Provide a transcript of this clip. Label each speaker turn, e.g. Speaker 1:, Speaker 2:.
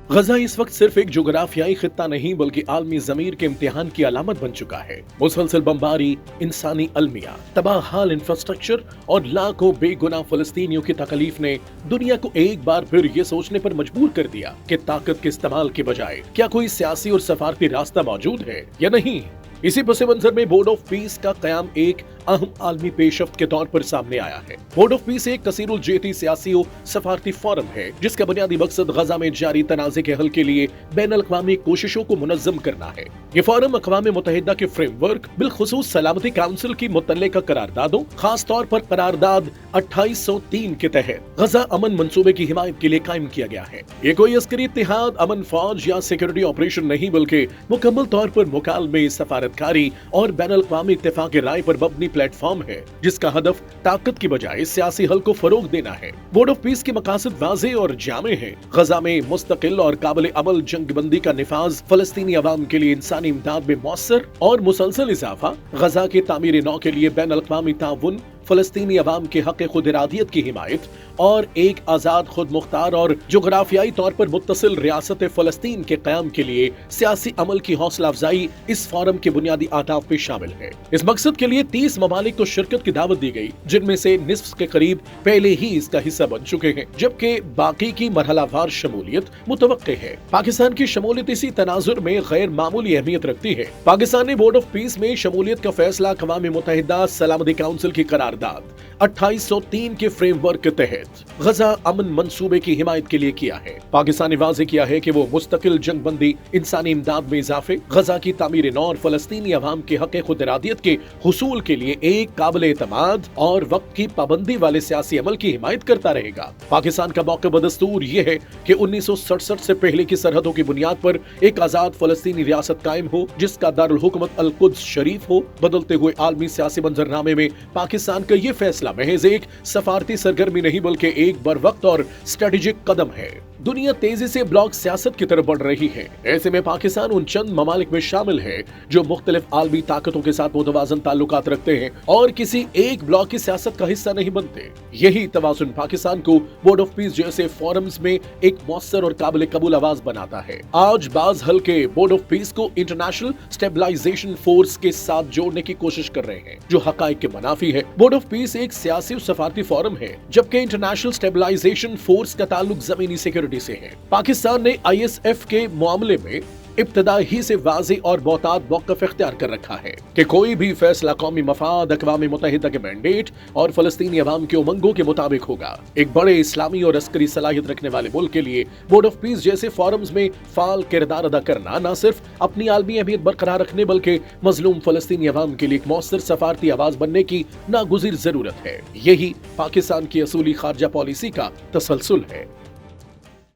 Speaker 1: गजा इस वक्त सिर्फ एक जोग्राफियाई खित्ता नहीं बल्कि आलमी ज़मीर के इम्तिहान की अलामत बन चुका है। मुसलसल बमबारी, इंसानी अलमिया, तबाह हाल इंफ्रास्ट्रक्चर और लाखों बेगुनाह फलस्तीनियों की तकलीफ ने दुनिया को एक बार फिर ये सोचने पर मजबूर कर दिया कि ताकत के इस्तेमाल के बजाय क्या कोई सियासी और सफारती रास्ता मौजूद है या नहीं। इसी पस मंजर में बोर्ड ऑफ पीस का कयाम एक अहम आलमी पेशरफ्त के तौर पर सामने आया है। बोर्ड ऑफ पीस एक कसीरुल जेती सियासी और सफारती फोरम है जिसका बुनियादी मकसद गजा में जारी तनाज़े के हल के लिए बैनुल अक़वामी कोशिशों को मुनज़्ज़म करना है। ये फोरम अक़वाम मुत्तहिदा के फ्रेमवर्क बिलखुसूस सलामती काउंसिल की मुतल्लिका करारदादों, खास तौर पर करारदाद 2803 के तहत गजा अमन मंसूबे की हिमायत के लिए कायम किया गया है। ये कोई अस्करी इत्तेहाद, अमन फौज या सिक्योरिटी ऑपरेशन नहीं बल्कि मुकम्मल तौर पर मुकालमे, सफारतकारी और बैनुल अक़वामी इत्तेफाक राय पर मबनी प्लेटफॉर्म है जिसका हदफ ताकत की बजाय सियासी हल को फरोग देना है। बोर्ड ऑफ पीस के मकासद वाज़े और जामे हैं। गजा में मुस्तकिल और काबिल अमल जंगबंदी का निफाज, फलस्तीनी अवाम के लिए इंसानी इमदाद में मौसर और मुसलसल इजाफा, गजा के तामीर नौ के लिए बैनुल अक़वामी ताउन, फलस्तीनी अवाम के हक खुद इरादियत की हिमायत और एक आजाद, खुद मुख्तार और जोग्राफियाई तौर पर मुत्तसिल रियासत फलस्तीन के क़याम के लिए सियासी अमल की हौसला अफजाई इस फोरम के बुनियादी अहदाफ में शामिल है। इस मकसद के लिए 30 ममालिक को शिरकत की दावत दी गई, जिनमें से निस्फ के करीब पहले ही इसका हिस्सा बन चुके हैं, जबकि बाकी की मरहलावार शमूलियत मुतवक्के है। पाकिस्तान की शमूलियत इसी तनाजुर में गैर मामूली अहमियत रखती है। पाकिस्तान ने बोर्ड ऑफ पीस में शमूलियत का फैसला अक़वाम मुत्तहिदा सलामती काउंसिल की करारदाद 2803 के फ्रेमवर्क के तहत गजा अमन मंसूबे की हिमायत के लिए किया है। पाकिस्तान ने वाज़े किया है कि वो मुस्तकिल जंगबंदी, इंसानी इमदाद में इजाफे, गजा की तामीर नौ और फलस्तीनी अवाम के हक खुद इरादियत के हुसूल के लिए एक काबिल एतमाद और वक्त की पाबंदी वाले सियासी अमल की हिमायत करता रहेगा। पाकिस्तान का मौक़िफ़ बदस्तूर ये है कि 1967 से पहले की सरहदों की बुनियाद पर एक आजाद फलस्तीनी रियासत कायम हो जिसका दारुल हुकूमत अल कुद्स शरीफ हो। बदलते हुए आलमी सियासी मंजरनामे में पाकिस्तान का ये फैसला महज एक सफारती सरगर्मी नहीं बल्कि एक बरवक्त और स्ट्रेटेजिक कदम है। दुनिया तेजी से ब्लॉक सियासत की तरफ बढ़ रही है। ऐसे में पाकिस्तान उन चंद ममालिक में शामिल है जो मुख्तलिफ आलमी ताकतों के साथ मुतवाज़न ताल्लुकात रखते हैं और किसी एक ब्लॉक की सियासत का हिस्सा नहीं बनते। यही तवाज़ुन पाकिस्तान को बोर्ड ऑफ पीस जैसे फोरम्स में एक मौसर और काबिल कबूल आवाज बनाता है। आज बाज हल्के बोर्ड ऑफ पीस को इंटरनेशनल स्टेबलाइजेशन फोर्स के साथ जोड़ने की कोशिश कर रहे हैं जो हकाइक के मुनाफी है। बोर्ड ऑफ पीस एक सियासी और सफारती फोरम है जबकि इंटरनेशनल स्टेबलाइजेशन फोर्स का ताल्लुक जमीनी सिक्योरिटी से है। पाकिस्तान ने ISF के मामले में इब्तदा ही से वाज़े और मोहतात मौक़िफ़ इख्तियार कर रखा है कि कोई भी फैसला कौमी मफाद, अक़वाम मुत्तहिदा के मैंडेट और फलस्तीनी अवाम के उमंगों के मुताबिक होगा। एक बड़े इस्लामी और अस्करी सलाहियत रखने वाले मुल्क के लिए बोर्ड ऑफ पीस जैसे फोरम्स में फाल किरदार अदा करना न सिर्फ अपनी आलमी अहमियत बरकरार रखने बल्कि मजलूम फलस्तीनी अवाम के लिए एक मौसर सफारती आवाज बनने की नागुज़िर जरूरत है। यही पाकिस्तान की असूली खारजा पॉलिसी का तसलसल है।